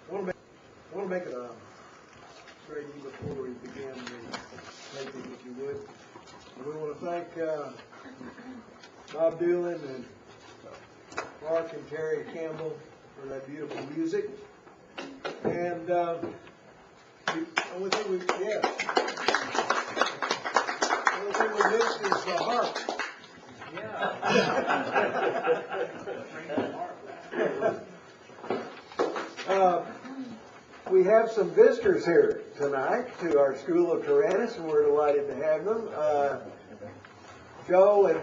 I want to make it a straight before we begin the taping, if you would. We want to thank Bob Doolin and Mark and Terry Campbell for that beautiful music. And the only thing we missed is the harp. We have some visitors here tonight to our School of Tyrannus, and we're delighted to have them. Joe and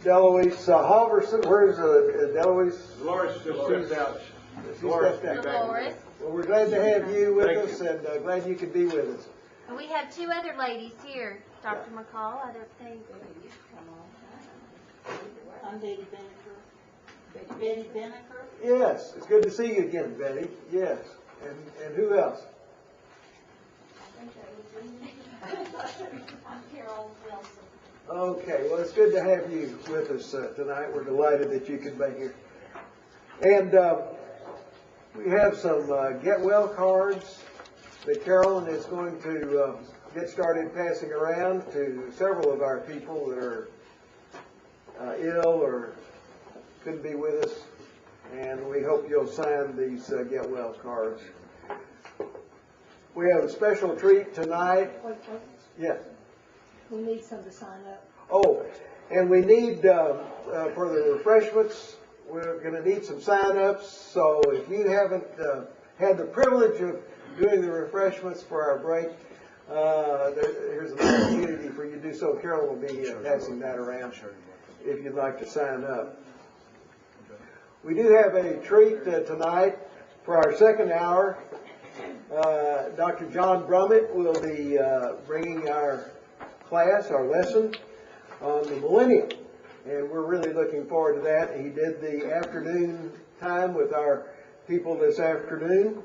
Deloise Halverson. Where's Deloise? Dolores just sees out. Dolores. Well, we're glad to have you with us, and glad you could be with us. And we have two other ladies here. Dr. McCall, I don't think. I'm Betty Beneker. Betty Beneker? Yes, it's good to see you again, Betty. Yes. And who else? I'm Carol Wilson. Okay, well, it's good to have you with us tonight. We're delighted that you could be here. And we have some get well cards that Carolyn is going to get started passing around to several of our people that are ill or couldn't be with us. And we hope you'll sign these get well cards. We have a special treat tonight. Wait. Yes. We need some to sign up. Oh, and we need, for the refreshments, we're going to need some sign-ups. So if you haven't had the privilege of doing the refreshments for our break, here's an opportunity for you to do so. Carol will be passing that around if you'd like to sign up. We do have a treat tonight for our second hour. Dr. John Brummett will be bringing our class, our lesson on the millennium, and we're really looking forward to that. He did the afternoon time with our people this afternoon,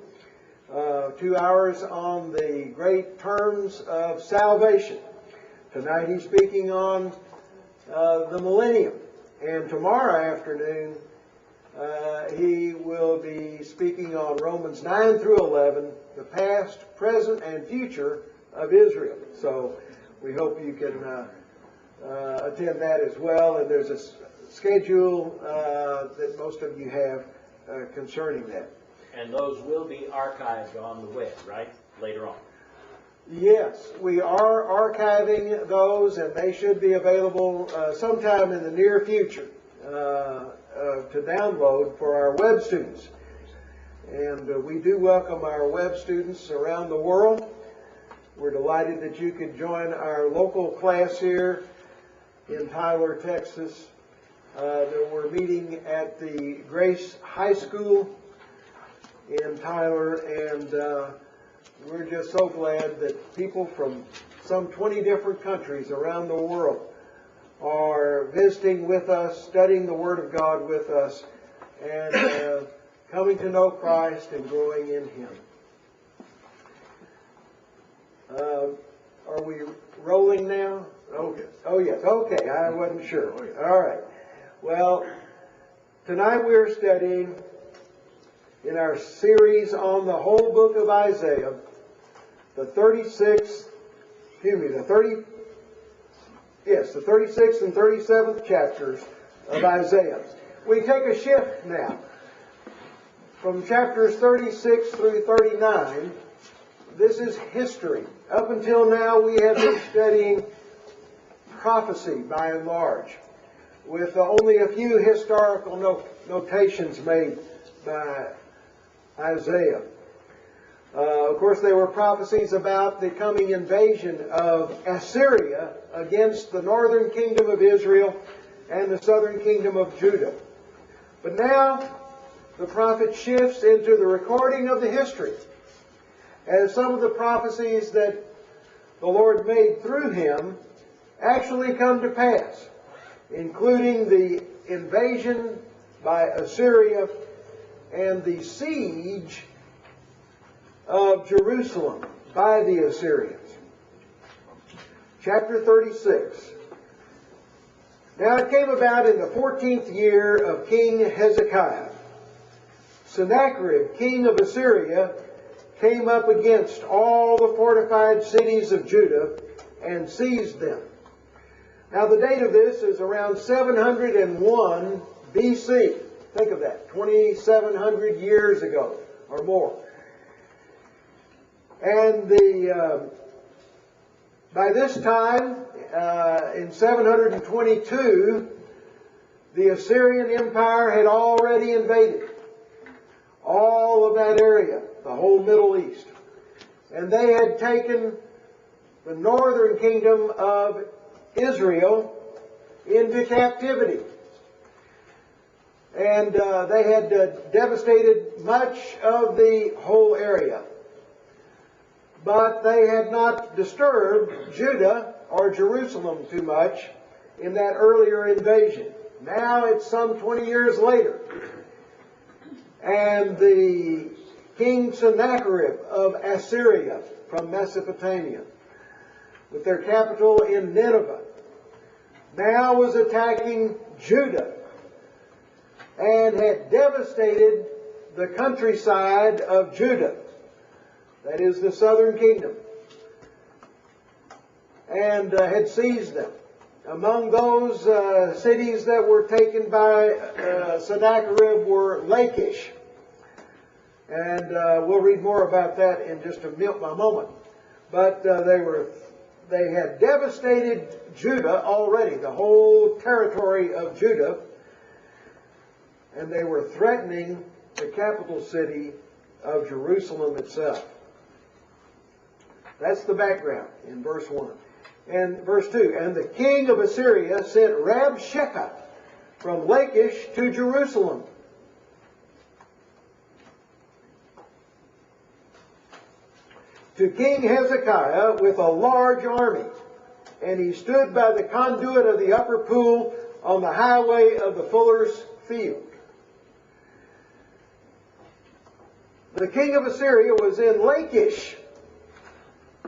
2 hours on the great terms of salvation. Tonight he's speaking on the millennium, and tomorrow afternoon he will be speaking on Romans 9 through 11, the past, present, and future of Israel. So we hope you can attend that as well. And there's a schedule that most of you have concerning that. And those will be archived on the web, right? Later on. Yes, we are archiving those, and they should be available sometime in the near future to download for our web students. And we do welcome our web students around the world. We're delighted that you could join our local class here in Tyler, Texas. That we're meeting at the Grace High School in Tyler, and we're just so glad that people from some 20 different countries around the world are visiting with us, studying the Word of God with us, and coming to know Christ and growing in Him. Are we rolling now? Okay. Oh, yes. Okay. I wasn't sure. All right. Well, tonight we're studying in our series on the whole book of Isaiah, the 36th and 37th chapters of Isaiah. We take a shift now. From chapters 36 through 39, this is history. Up until now, we have been studying prophecy by and large, with only a few historical notations made by Isaiah. Of course, there were prophecies about the coming invasion of Assyria against the northern kingdom of Israel and the southern kingdom of Judah. But now, the prophet shifts into the recording of the history, as some of the prophecies that the Lord made through him actually come to pass, including the invasion by Assyria and the siege of Jerusalem by the Assyrians. Chapter 36. Now it came about in the 14th year of King Hezekiah, Sennacherib, king of Assyria, came up against all the fortified cities of Judah and seized them. Now the date of this is around 701 BC. Think of that, 2,700 years ago or more. And by this time, in 722, the Assyrian Empire had already invaded all of that area, the whole Middle East. And they had taken the northern kingdom of Israel into captivity. And they had devastated much of the whole area. But they had not disturbed Judah or Jerusalem too much in that earlier invasion. Now it's some 20 years later. And the King Sennacherib of Assyria from Mesopotamia, with their capital in Nineveh, now was attacking Judah and had devastated the countryside of Judah, that is the southern kingdom, and had seized them. Among those cities that were taken by Sennacherib were Lachish. And we'll read more about that in just a moment. But they had devastated Judah already, the whole territory of Judah, and they were threatening the capital city of Jerusalem itself. That's the background in verse 1. And verse 2, and the king of Assyria sent Rabshakeh from Lachish to Jerusalem. To King Hezekiah with a large army, and he stood by the conduit of the upper pool on the highway of the fuller's field. The king of Assyria was in Lachish.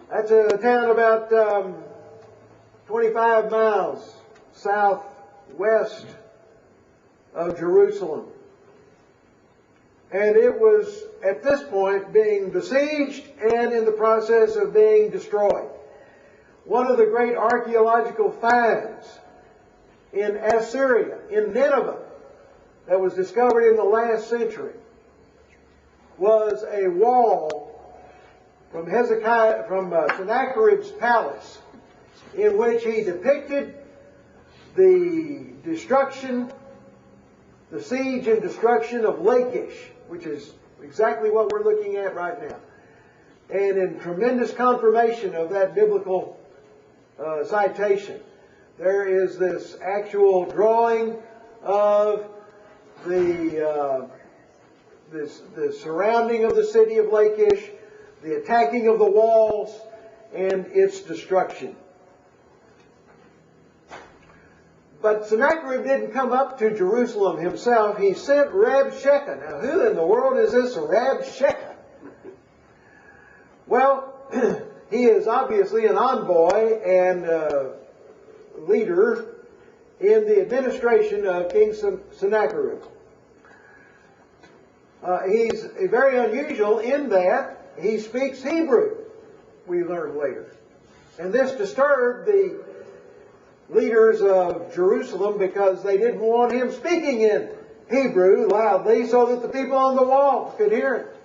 That's a town about 25 miles southwest of Jerusalem. And it was at this point being besieged and in the process of being destroyed. One of the great archaeological finds in Assyria, in Nineveh, that was discovered in the last century, was a wall from Sennacherib's palace, in which he depicted the destruction, the siege and destruction of Lachish, which is exactly what we're looking at right now. And in tremendous confirmation of that biblical citation, there is this actual drawing of the surrounding of the city of Lachish, the attacking of the walls, and its destruction. But Sennacherib didn't come up to Jerusalem himself. He sent Rabshakeh. Now, who in the world is this Rabshakeh? Well, he is obviously an envoy and leader in the administration of King Sennacherib. He's very unusual in that he speaks Hebrew, we learn later. And this disturbed the leaders of Jerusalem because they didn't want him speaking in Hebrew loudly so that the people on the wall could hear it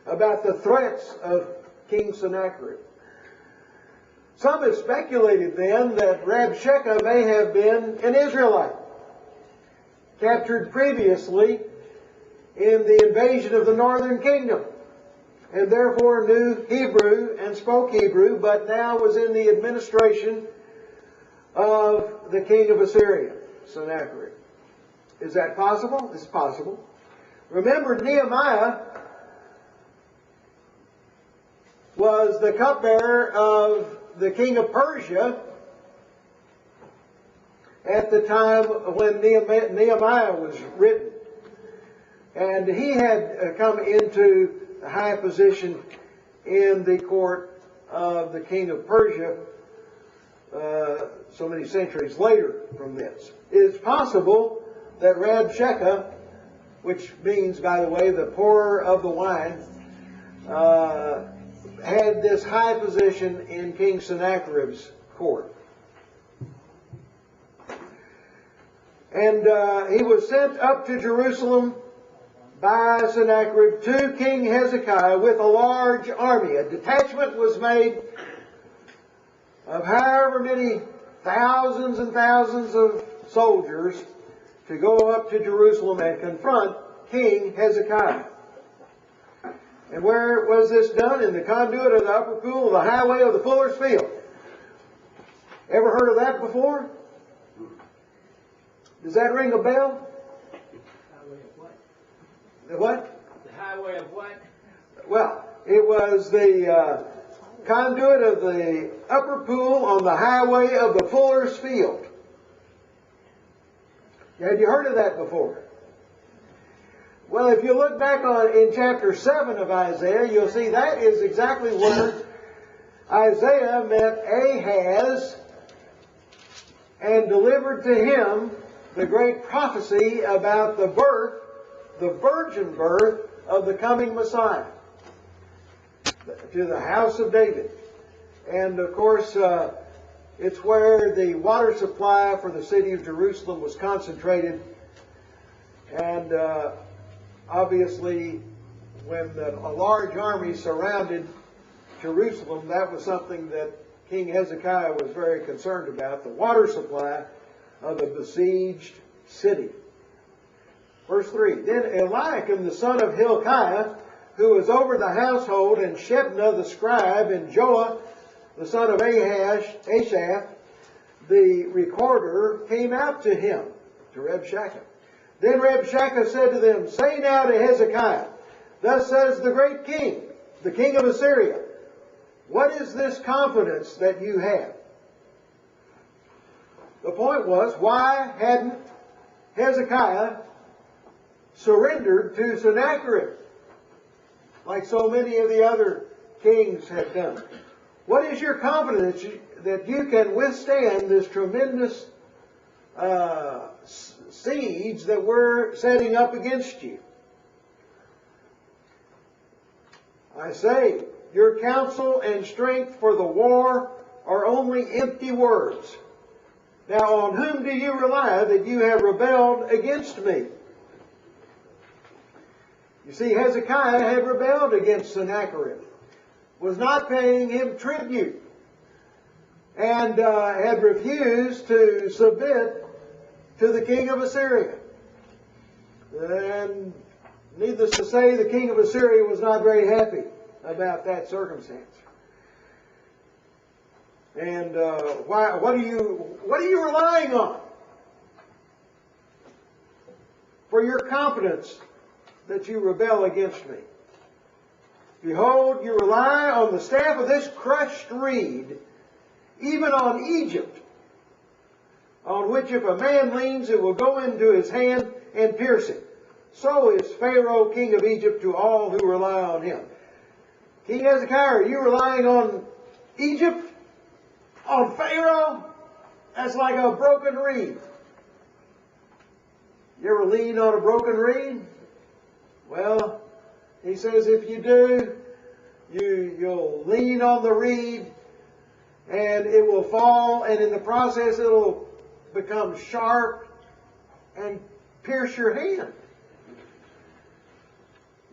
about the threats of King Sennacherib. Some have speculated then that Rabshakeh may have been an Israelite, captured previously in the invasion of the northern kingdom, and therefore knew Hebrew and spoke Hebrew, but now was in the administration of the king of Assyria, Sennacherib. Is that possible? It's possible. Remember, Nehemiah was the cupbearer of the king of Persia at the time when Nehemiah was written. And he had come into a high position in the court of the king of Persia so many centuries later from this. It's possible that Rabshakeh which means, by the way, the pourer of the wine, had this high position in King Sennacherib's court. And he was sent up to Jerusalem by Sennacherib to King Hezekiah with a large army. A detachment was made of however many thousands and thousands of soldiers to go up to Jerusalem and confront King Hezekiah. And where was this done? In the conduit of the upper pool of the highway of the fuller's field. Ever heard of that before? Does that ring a bell? Highway of what? The what? The highway of what? Well, it was the conduit of the upper pool on the highway of the fuller's field. Had you heard of that before? Well, if you look back in chapter 7 of Isaiah, you'll see that is exactly where Isaiah met Ahaz and delivered to him the great prophecy about the birth, the virgin birth of the coming Messiah to the house of David. And of course, it's where the water supply for the city of Jerusalem was concentrated. And obviously, when a large army surrounded Jerusalem, that was something that King Hezekiah was very concerned about, the water supply of the besieged city. Verse 3, Then Eliakim the son of Hilkiah, who was over the household, and Shebna the scribe, and Joah the son of Asaph, the recorder, came out to him, to Rabshakeh. Then Rabshakeh said to them, Say now to Hezekiah, Thus says the great king, the king of Assyria, What is this confidence that you have? The point was, why hadn't Hezekiah surrendered to Sennacherib like so many of the other kings had done? What is your confidence that you can withstand this tremendous siege that we're setting up against you? I say, your counsel and strength for the war are only empty words. Now on whom do you rely that you have rebelled against me? You see, Hezekiah had rebelled against Sennacherib, was not paying him tribute, and had refused to submit to the king of Assyria. And needless to say, the king of Assyria was not very happy about that circumstance. And what are you relying on for your confidence that you rebel against me? Behold, you rely on the staff of this crushed reed, even on Egypt, on which if a man leans, it will go into his hand and pierce him. So is Pharaoh, king of Egypt, to all who rely on him. King Hezekiah, are you relying on Egypt? On Pharaoh? That's like a broken reed. You ever lean on a broken reed? Well, he says if you do, you'll lean on the reed and it will fall, and in the process it'll become sharp and pierce your hand.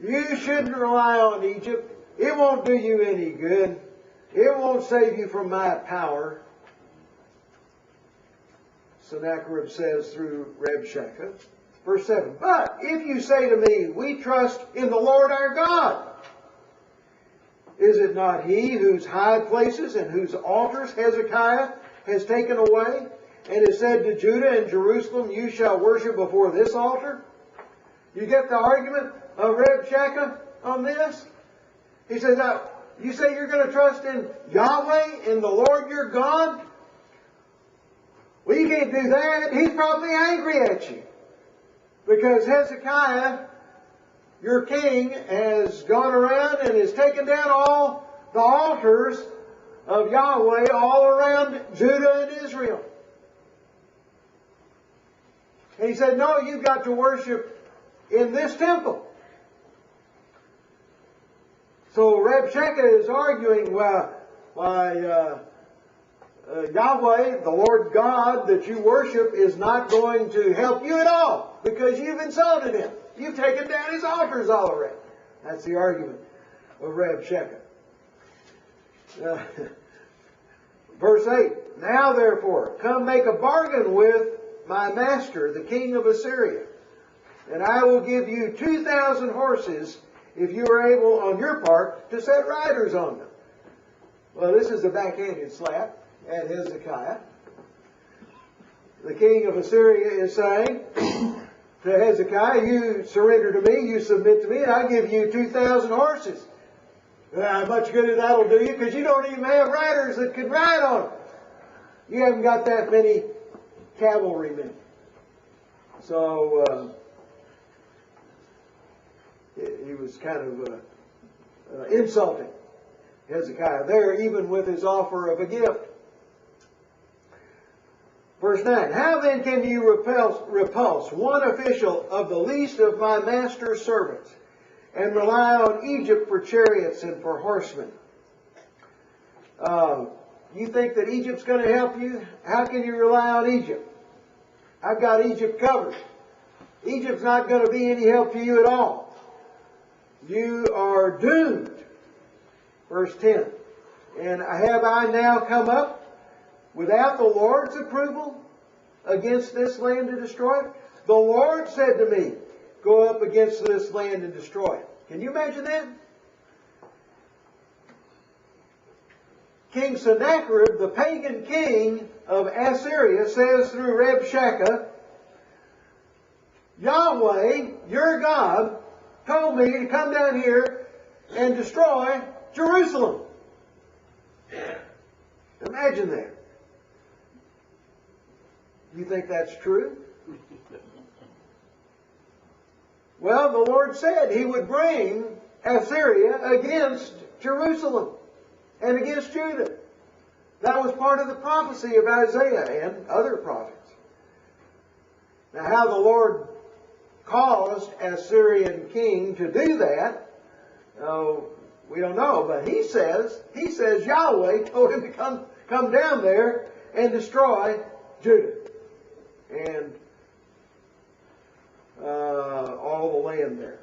You shouldn't rely on Egypt. It won't do you any good. It won't save you from my power. Sennacherib says through Rabshakeh. Verse 7, But if you say to me, We trust in the Lord our God, is it not he whose high places and whose altars Hezekiah has taken away, and has said to Judah and Jerusalem, You shall worship before this altar? You get the argument of Rabshakeh on this? He says, now, you say you're going to trust in Yahweh, in the Lord your God? Well, you can't do that. He's probably angry at you. Because Hezekiah, your king, has gone around and has taken down all the altars of Yahweh all around Judah and Israel. And he said, no, you've got to worship in this temple. So Rabshakeh is arguing, well, Yahweh, the Lord God that you worship, is not going to help you at all because you've insulted Him. You've taken down His altars already. That's the argument of Rabshakeh. Verse 8, now therefore, come make a bargain with my master, the king of Assyria, and I will give you 2,000 horses if you are able on your part to set riders on them. Well, this is a backhanded slap at Hezekiah. The king of Assyria is saying to Hezekiah, you surrender to me, you submit to me, and I give you 2,000 horses. How much good that'll do you, because you don't even have riders that can ride on them. You haven't got that many cavalrymen. So he was kind of insulting Hezekiah there, even with his offer of a gift. Verse 9, how then can you repulse one official of the least of my master's servants and rely on Egypt for chariots and for horsemen? You think that Egypt's going to help you? How can you rely on Egypt? I've got Egypt covered. Egypt's not going to be any help to you at all. You are doomed. Verse 10, and have I now come up without the Lord's approval against this land to destroy it? The Lord said to me, go up against this land and destroy it. Can you imagine that? King Sennacherib, the pagan king of Assyria, says through Rabshakeh, Yahweh, your God, told me to come down here and destroy Jerusalem. Imagine that. You think that's true? Well, the Lord said He would bring Assyria against Jerusalem and against Judah. That was part of the prophecy of Isaiah and other prophets. Now, how the Lord caused Assyrian king to do that, we don't know. But He says Yahweh told him to come down there and destroy Judah and all the land there.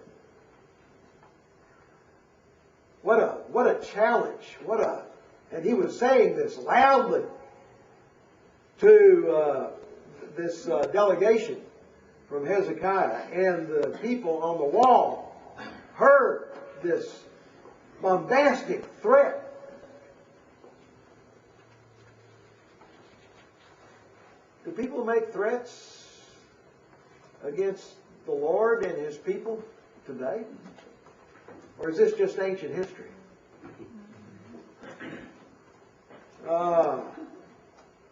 What a challenge! And he was saying this loudly to this delegation from Hezekiah, and the people on the wall heard this bombastic threat. Do people make threats against the Lord and His people today? Or is this just ancient history?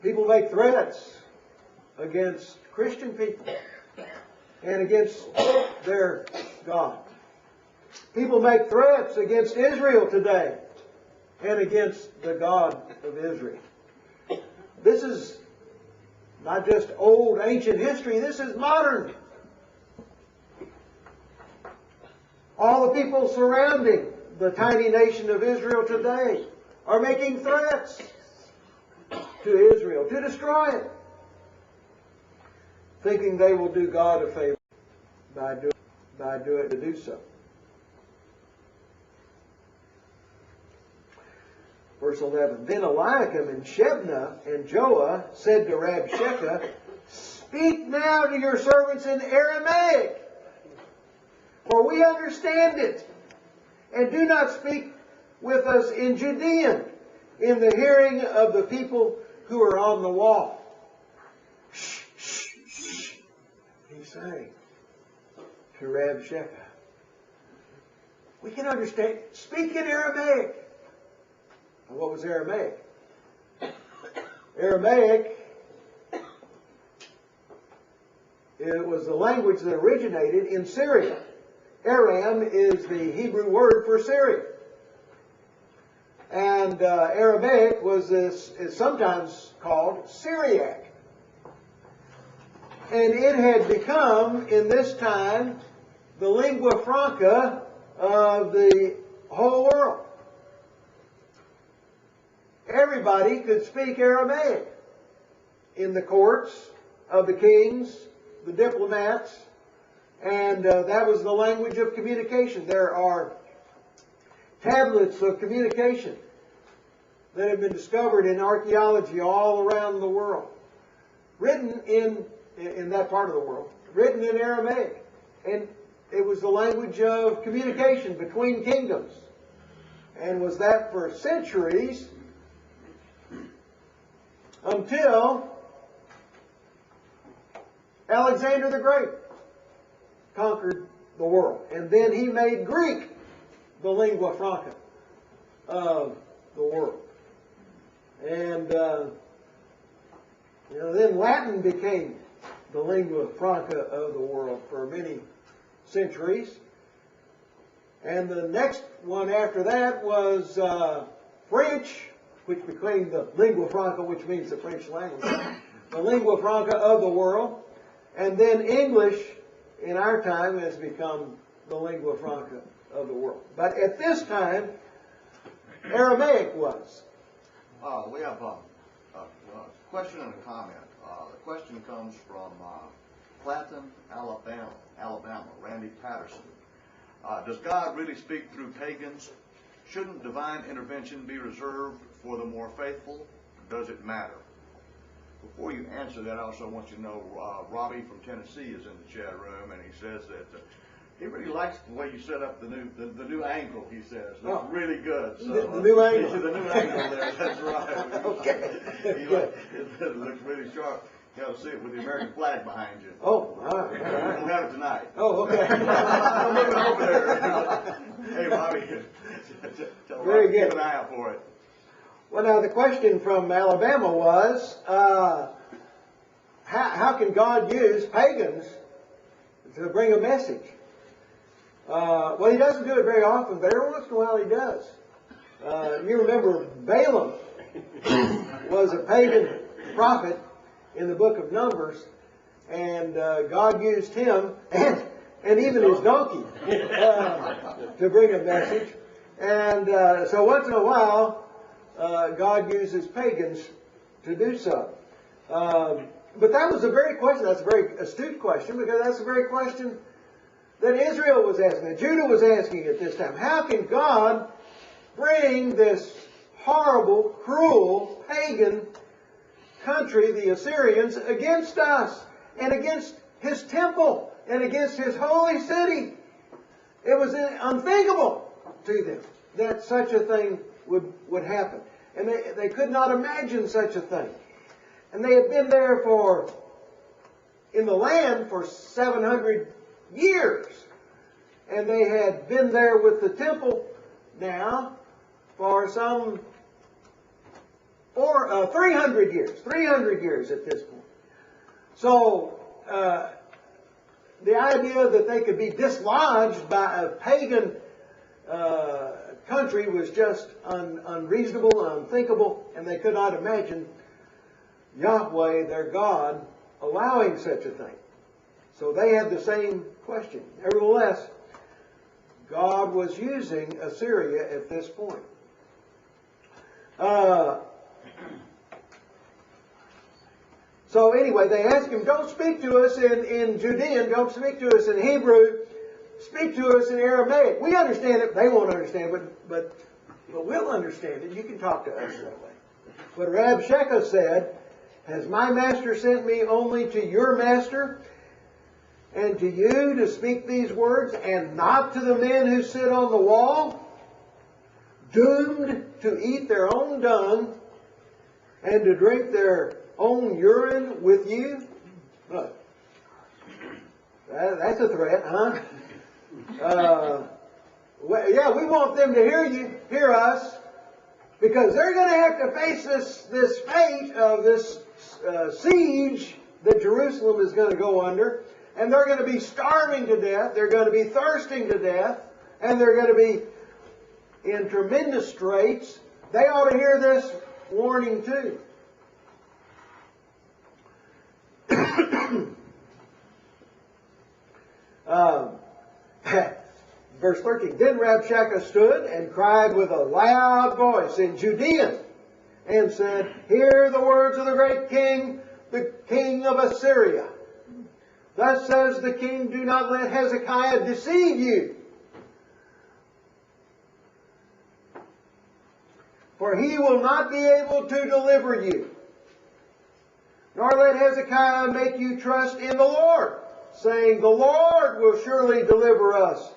People make threats against Christian people and against their God. People make threats against Israel today and against the God of Israel. This is not just old ancient history, this is modern. All the people surrounding the tiny nation of Israel today are making threats to Israel to destroy it, thinking they will do God a favor by doing to do so. Verse 11, then Eliakim and Shebna and Joah said to Rabshakeh, speak now to your servants in Aramaic, for we understand it, and do not speak with us in Judean, in the hearing of the people who are on the wall. Shh, shh, shh, he's saying to Rabshakeh. We can understand. Speak in Aramaic. And what was Aramaic? Aramaic, it was the language that originated in Syria. Aram is the Hebrew word for Syria. And Aramaic is sometimes called Syriac. And it had become, in this time, the lingua franca of the whole world. Everybody could speak Aramaic in the courts of the kings, the diplomats, and that was the language of communication. There are tablets of communication that have been discovered in archaeology all around the world, written in that part of the world, written in Aramaic. And it was the language of communication between kingdoms, and was that for centuries until Alexander the Great conquered the world. And then he made Greek the lingua franca of the world. And then Latin became the lingua franca of the world for many centuries. And the next one after that was French, which became the lingua franca, which means the French language, the lingua franca of the world. And then English, in our time, has become the lingua franca of the world. But at this time, Aramaic was. We have a question and a comment. The question comes from Clanton, Alabama, Randy Patterson. Does God really speak through pagans? Shouldn't divine intervention be reserved for the more faithful? Does it matter? Before you answer that, I also want you to know Robbie from Tennessee is in the chat room, and he says that he really likes the way you set up the new angle. He says it's really good. So, the new angle. The new angle there. That's right. Okay. It looks really sharp. You ought to see it with the American flag behind you. Oh, all right. We don't have it tonight. Oh, okay. I'm moving over there. Hey, Robbie. Tell Very Robbie, good. keep an eye out for it. Well, now the question from Alabama was, how can God use pagans to bring a message? Well, he doesn't do it very often, but every once in a while he does. You remember Balaam was a pagan prophet in the book of Numbers, and God used him and even his donkey to bring a message. And so once in a while, God uses pagans to do so. But that was a very question, that's a very astute question, because that's the very question that Israel was asking, that Judah was asking at this time. How can God bring this horrible, cruel, pagan country, the Assyrians, against us, and against His temple, and against His holy city? It was unthinkable to them that such a thing would happen. And they could not imagine such a thing. And they had been there in the land for 700 years. And they had been there with the temple now for some 300 years. 300 years at this point. So the idea that they could be dislodged by a pagan country was just unreasonable and unthinkable, and they could not imagine Yahweh, their God, allowing such a thing. So they had the same question. Nevertheless, God was using Assyria at this point. So anyway, they asked him, don't speak to us in Judean, don't speak to us in Hebrew, speak to us in Aramaic. We understand it, they won't understand it, but we'll understand it. You can talk to us that way. But Rabshakeh said, has my master sent me only to your master and to you to speak these words, and not to the men who sit on the wall, doomed to eat their own dung and to drink their own urine with you? Look, that's a threat, huh? Yeah, we want them to hear us, because they're going to have to face this fate of this siege that Jerusalem is going to go under, and they're going to be starving to death, they're going to be thirsting to death, and they're going to be in tremendous straits. They ought to hear this warning too. Verse 13, then Rabshakeh stood and cried with a loud voice in Judean, and said, hear the words of the great king, the king of Assyria. Thus says the king, do not let Hezekiah deceive you. For he will not be able to deliver you. Nor let Hezekiah make you trust in the Lord, saying, the Lord will surely deliver us.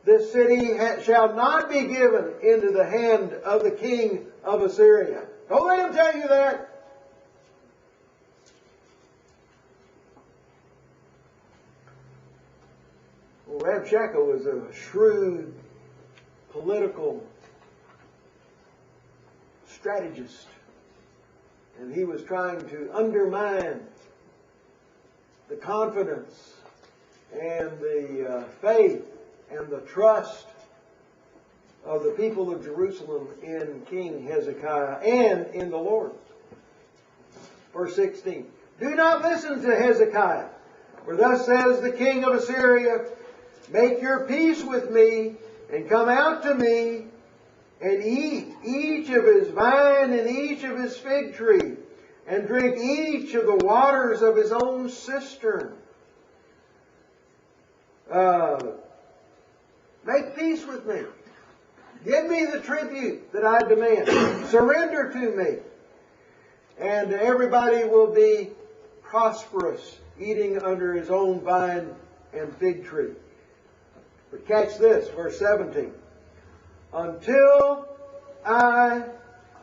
This city shall not be given into the hand of the king of Assyria. Don't let him tell you that. Well, Rabshakeh was a shrewd political strategist. And he was trying to undermine the confidence and the faith and the trust of the people of Jerusalem in King Hezekiah and in the Lord. Verse 16. Do not listen to Hezekiah, for thus says the king of Assyria, make your peace with me, and come out to me, and eat each of his vine and each of his fig tree, and drink each of the waters of his own cistern. Make peace with me. Give me the tribute that I demand. Surrender to me. And everybody will be prosperous, eating under his own vine and fig tree. But catch this, verse 17. Until I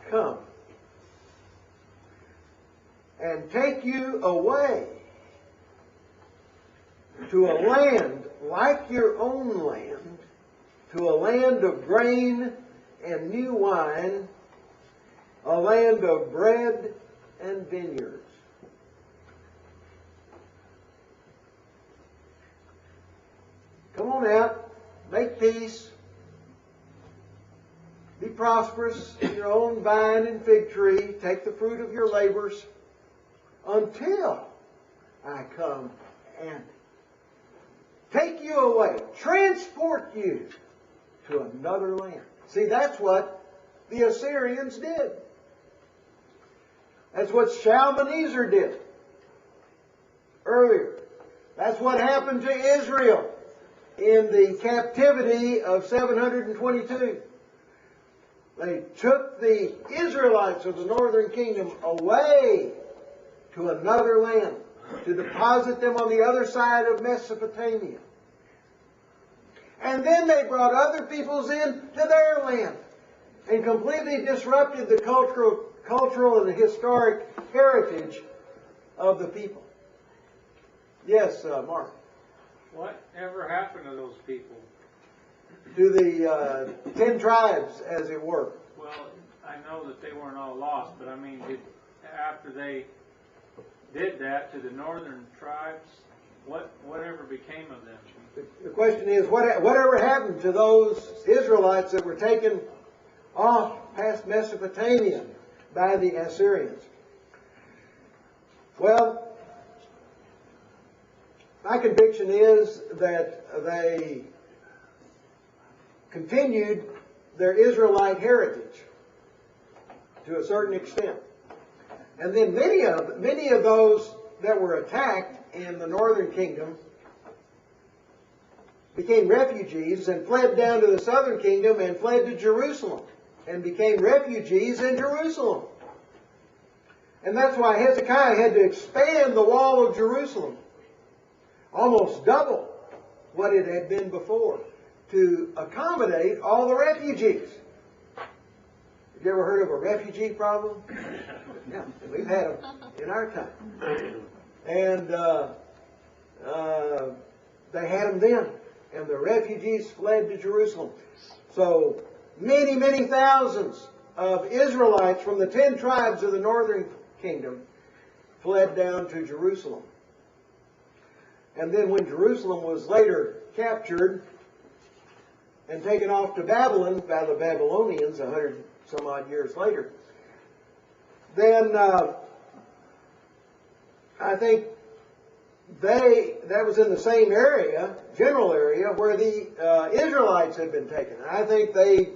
come and take you away to a land like your own land, to a land of grain and new wine, a land of bread and vineyards. Come on out, make peace, be prosperous in your own vine and fig tree, take the fruit of your labors, until I come and take you away, transport you to another land. See, that's what the Assyrians did. That's what Shalmaneser did earlier. That's what happened to Israel in the captivity of 722. They took the Israelites of the northern kingdom away to another land to deposit them on the other side of Mesopotamia. And then they brought other peoples in to their land and completely disrupted the cultural and the historic heritage of the people. Yes, Mark. What ever happened to those people? To the 10 tribes, as it were. Well, I know that they weren't all lost, but I mean, after they did that to the northern tribes, whatever became of them? The question is, whatever happened to those Israelites that were taken off past Mesopotamia by the Assyrians? Well, my conviction is that they continued their Israelite heritage to a certain extent. And then many of those that were attacked in the northern kingdom became refugees and fled down to the southern kingdom and fled to Jerusalem and became refugees in Jerusalem. And that's why Hezekiah had to expand the wall of Jerusalem, almost double what it had been before, to accommodate all the refugees. Have you ever heard of a refugee problem? Yeah, we've had them in our time. And they had them then. And the refugees fled to Jerusalem. So many, many thousands of Israelites from the 10 tribes of the northern kingdom fled down to Jerusalem. And then when Jerusalem was later captured and taken off to Babylon by the Babylonians 100 some odd years later, then I think that was in the same area, general area, where the Israelites had been taken. And I think they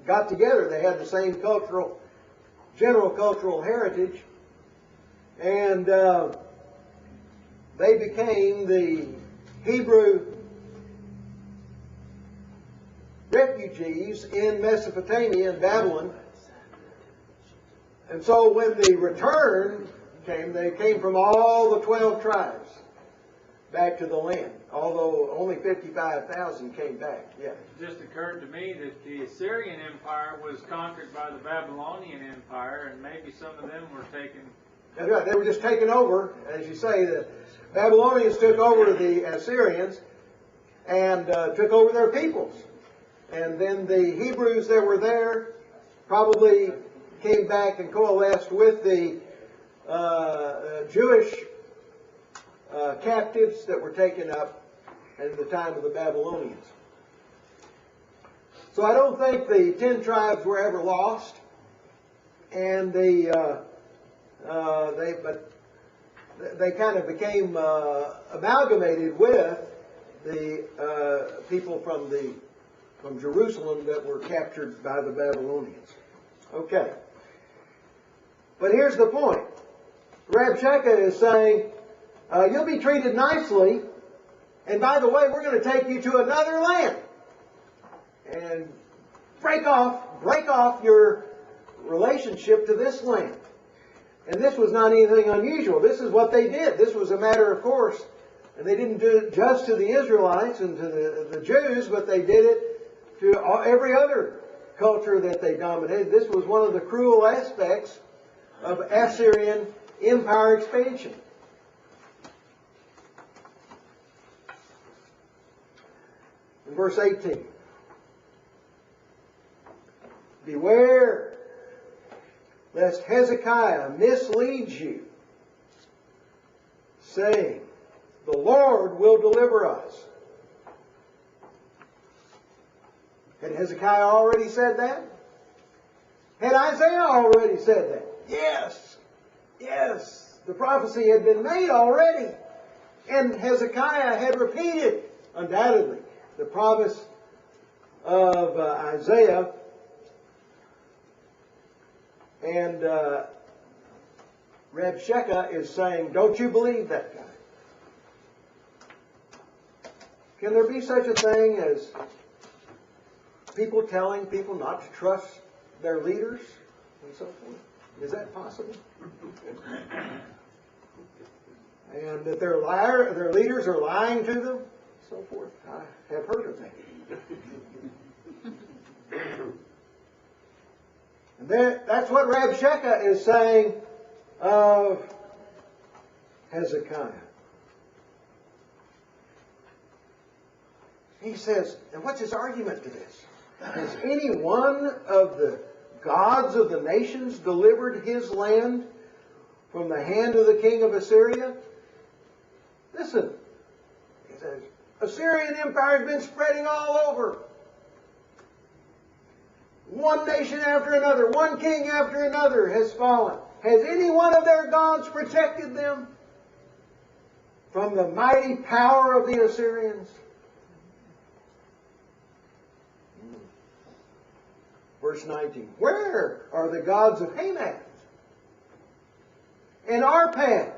got together. They had the same general cultural heritage. And they became the Hebrew refugees in Mesopotamia and Babylon. And so when the return came, they came from all the 12 tribes back to the land, although only 55,000 came back. Yeah. It just occurred to me that the Assyrian Empire was conquered by the Babylonian Empire, and maybe some of them were taken. That's right. They were just taken over, as you say. The Babylonians took over the Assyrians and took over their peoples. And then the Hebrews that were there probably came back and coalesced with the Jewish captives that were taken up at the time of the Babylonians. So I don't think the 10 tribes were ever lost, and they kind of became amalgamated with the people from Jerusalem that were captured by the Babylonians. Okay. But here's the point. Rabshakeh is saying, you'll be treated nicely, and by the way, we're going to take you to another land and break off your relationship to this land. And this was not anything unusual. This is what they did. This was a matter of course. And they didn't do it just to the Israelites and to the Jews, but they did it to every other culture that they dominated. This was one of the cruel aspects of Assyrian empire expansion. In verse 18, beware lest Hezekiah misleads you, saying, the Lord will deliver us. Had Hezekiah already said that? Had Isaiah already said that? Yes. Yes. The prophecy had been made already. And Hezekiah had repeated, undoubtedly, the promise of Isaiah. And Rabshakeh is saying, don't you believe that guy? Can there be such a thing as people telling people not to trust their leaders and so forth? Is that possible? And that their leaders are lying to them, so forth. I have heard of that. And that's what Rabshakeh is saying of Hezekiah. He says, and what's his argument to this? Has any one of the gods of the nations delivered his land from the hand of the king of Assyria? Listen, he says, Assyrian empire has been spreading all over. One nation after another, one king after another has fallen. Has any one of their gods protected them from the mighty power of the Assyrians? Verse 19. Where are the gods of Hamath and Arpad?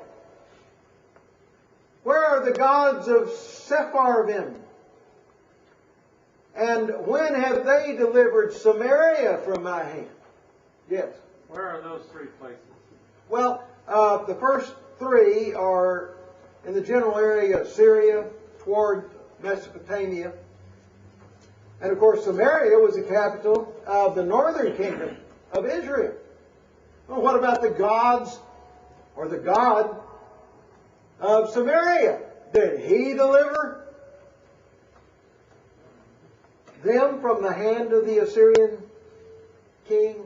Where are the gods of Sepharvaim? And when have they delivered Samaria from my hand? Yes. Where are those three places? Well, the first three are in the general area of Syria toward Mesopotamia. And of course, Samaria was the capital of the northern kingdom of Israel. Well, what about the gods or the God of Samaria? Did he deliver them from the hand of the Assyrian king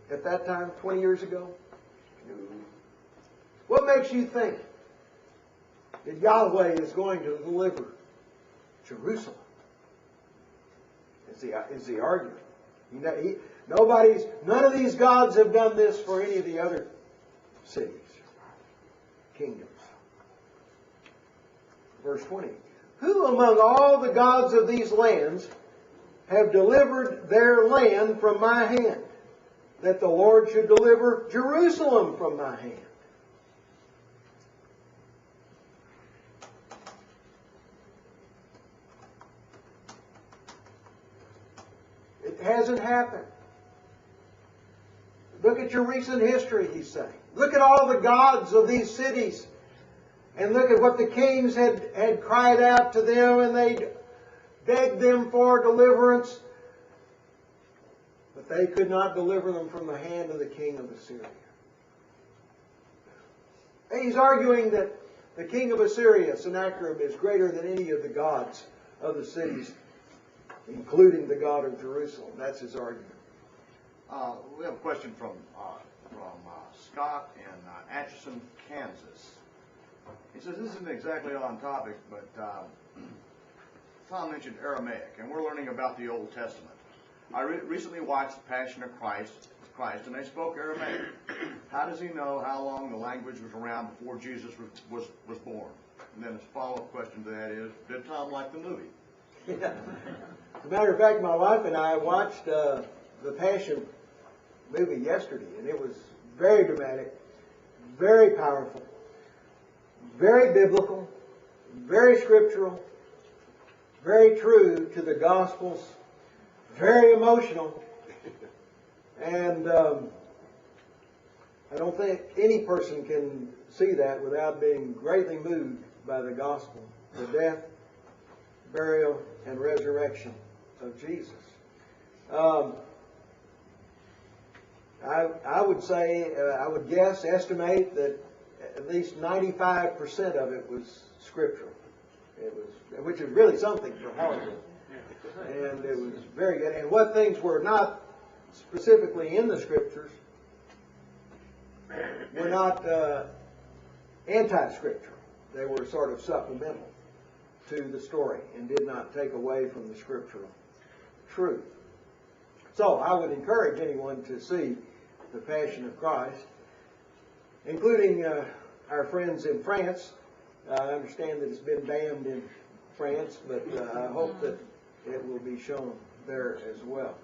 at that time, 20 years ago? No. What makes you think that Yahweh is going to deliver Jerusalem? Is the argument. None of these gods have done this for any of the other cities, kingdoms. verse 20. Who among all the gods of these lands have delivered their land from my hand, that the Lord should deliver Jerusalem from my hand? It hasn't happened. Look at your recent history, he's saying. Look at all the gods of these cities. And look at what the kings had cried out to them, and they begged them for deliverance. But they could not deliver them from the hand of the king of Assyria. And he's arguing that the king of Assyria, Sennacherib, is greater than any of the gods of the cities, including the God of Jerusalem. That's his argument. We have a question from Scott in Atchison, Kansas. He says, this isn't exactly on topic, but Tom mentioned Aramaic, and we're learning about the Old Testament. I recently watched The Passion of Christ, and they spoke Aramaic. How does he know how long the language was around before Jesus was born? And then his follow-up question to that is, did Tom like the movie? Yeah. As a matter of fact, my wife and I watched the Passion movie yesterday, and it was very dramatic, very powerful, very biblical, very scriptural, very true to the Gospels, very emotional, and I don't think any person can see that without being greatly moved by the Gospel, the death, burial, and resurrection of Jesus. I would say, I would guess, estimate that at least 95% of it was scriptural. It was, which is really something for Hollywood. And it was very good. And what things were not specifically in the scriptures were not anti-scriptural. They were sort of supplemental to the story and did not take away from the scriptural truth. So I would encourage anyone to see The Passion of Christ, including our friends in France. I understand that it's been banned in France, but I hope that it will be shown there as well.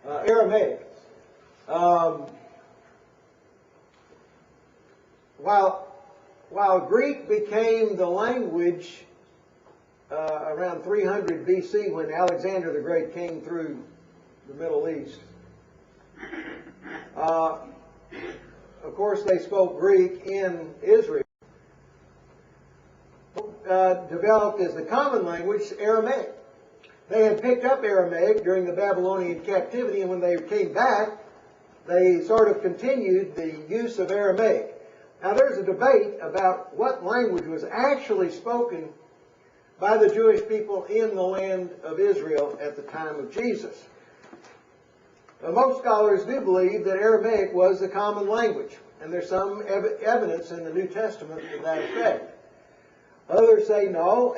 Aramaic. While Greek became the language around 300 BC when Alexander the Great came through the Middle East, of course they spoke Greek in Israel. Developed as the common language, Aramaic. They had picked up Aramaic during the Babylonian captivity, and when they came back, they sort of continued the use of Aramaic. Now there's a debate about what language was actually spoken by the Jewish people in the land of Israel at the time of Jesus. Most scholars do believe that Aramaic was the common language, and there's some evidence in the New Testament to that effect. Others say no,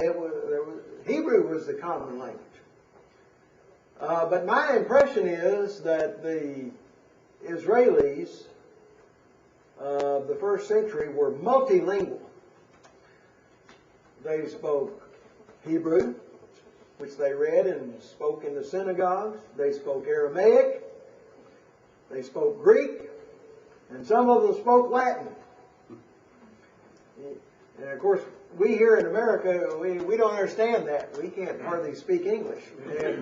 Hebrew was the common language. But my impression is that the Israelis of the first century were multilingual. They spoke Hebrew, which they read and spoke in the synagogues. They spoke Aramaic. They spoke Greek. And some of them spoke Latin. And of course, we here in America, we don't understand that. We can't hardly speak English. And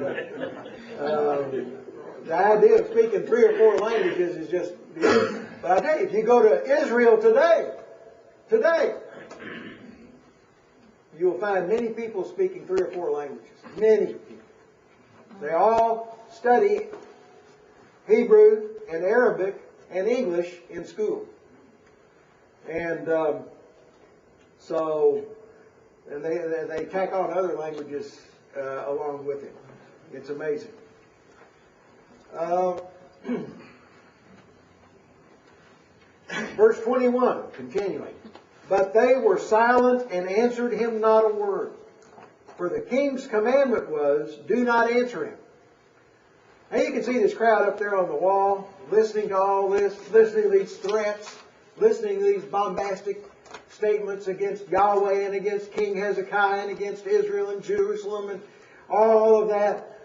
the idea of speaking 3 or 4 languages is just... But I tell you, if you go to Israel today, you will find many people speaking 3 or 4 languages. Many people. They all study Hebrew and Arabic and English in school. And and they tack on other languages along with it. It's amazing. Verse 21, continuing. But they were silent and answered him not a word. For the king's commandment was, do not answer him. Now you can see this crowd up there on the wall, listening to all this, listening to these threats, listening to these bombastic statements against Yahweh and against King Hezekiah and against Israel and Jerusalem and all of that.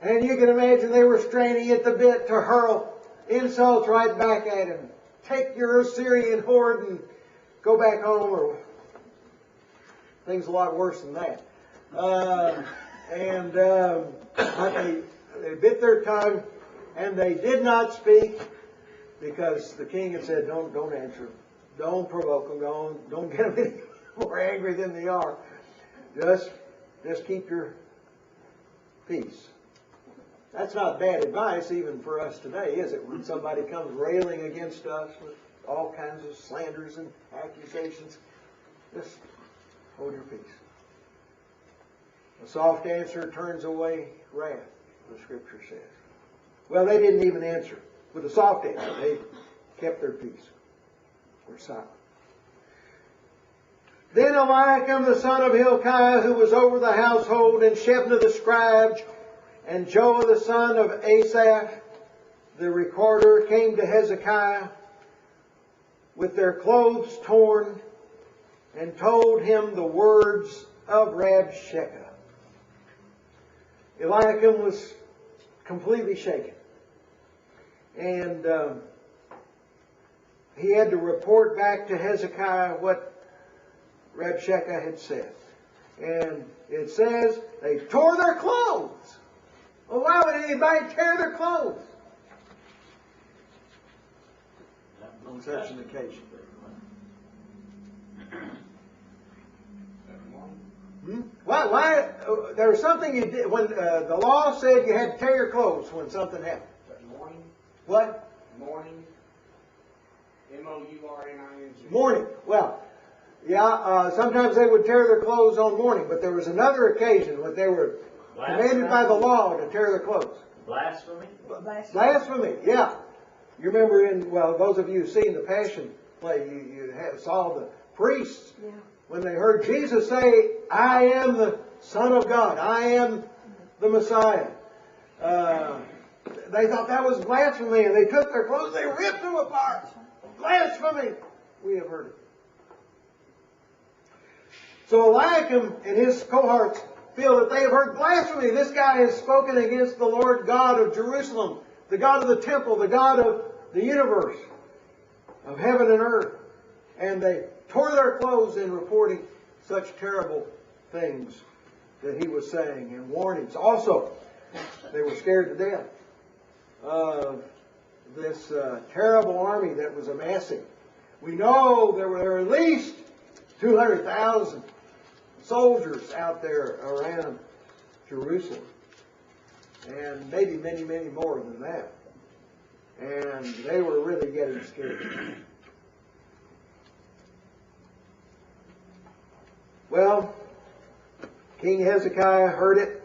And you can imagine they were straining at the bit to hurl insults right back at him. Take your Assyrian horde and go back home, or things a lot worse than that. But they bit their tongue, and they did not speak, because the king had said, don't answer them. Don't provoke them. Don't get them any more angry than they are. Just keep your peace. That's not bad advice even for us today, is it? When somebody comes railing against us with all kinds of slanders and accusations, just hold your peace. A soft answer turns away wrath, the scripture says. Well, they didn't even answer with a soft answer. They kept their peace. Were silent. Then Eliakim the son of Hilkiah, who was over the household, and Shebna the scribe, and Joah the son of Asaph, the recorder, came to Hezekiah with their clothes torn, and told him the words of Rabshakeh. Eliakim was completely shaken. And he had to report back to Hezekiah what Rabshakeh had said. And it says they tore their clothes. Well, why would anybody tear their clothes on such an occasion? Why? There was something you did when the law said you had to tear your clothes when something happened. Mourning. What? Mourning. M-O-U-R-N-I-N-G. Mourning. Well, yeah. Sometimes they would tear their clothes on mourning, but there was another occasion when they were commanded by the law to tear their clothes. Blasphemy? Blasphemy. Yeah. You remember those of you who've seen the Passion play, you saw the priests. Yeah. When they heard Jesus say, I am the Son of God, I am the Messiah, they thought that was blasphemy, and they took their clothes, they ripped them apart. Blasphemy! We have heard it. So Eliakim and his cohorts feel that they have heard blasphemy. This guy has spoken against the Lord God of Jerusalem, the God of the temple, the God of the universe, of heaven and earth. And they tore their clothes in reporting such terrible things that he was saying, and warnings. Also, they were scared to death of this terrible army that was amassing. We know there were at least 200,000 soldiers out there around Jerusalem, and maybe many, many more than that. And they were really getting scared. Well, King Hezekiah heard it,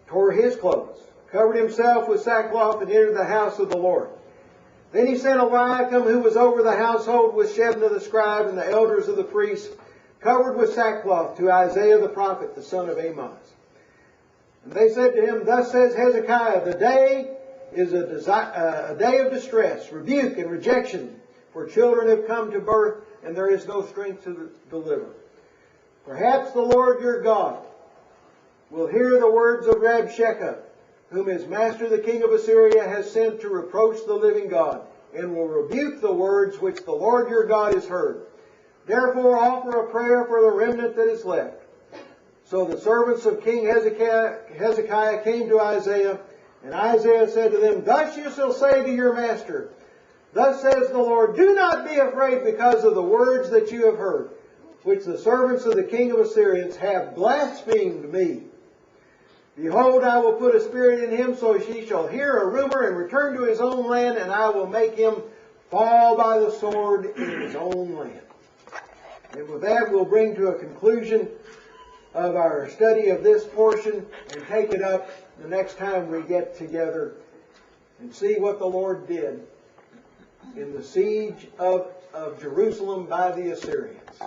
tore his clothes, covered himself with sackcloth, and entered the house of the Lord. Then he sent Eliakim, who was over the household, with Shebna the scribe and the elders of the priests, covered with sackcloth, to Isaiah the prophet, the son of Amoz. And they said to him, Thus says Hezekiah, the day is a day of distress, rebuke, and rejection, for children have come to birth, and there is no strength to deliver. Perhaps the Lord your God will hear the words of Rabshakeh, whom his master the king of Assyria has sent to reproach the living God, and will rebuke the words which the Lord your God has heard. Therefore offer a prayer for the remnant that is left. So the servants of King Hezekiah came to Isaiah, and Isaiah said to them, Thus you shall say to your master, Thus says the Lord, Do not be afraid because of the words that you have heard, which the servants of the king of Assyrians have blasphemed me. Behold, I will put a spirit in him, so he shall hear a rumor and return to his own land, and I will make him fall by the sword in his own land. And with that, we'll bring to a conclusion of our study of this portion and take it up the next time we get together and see what the Lord did in the siege of Jerusalem by the Assyrians.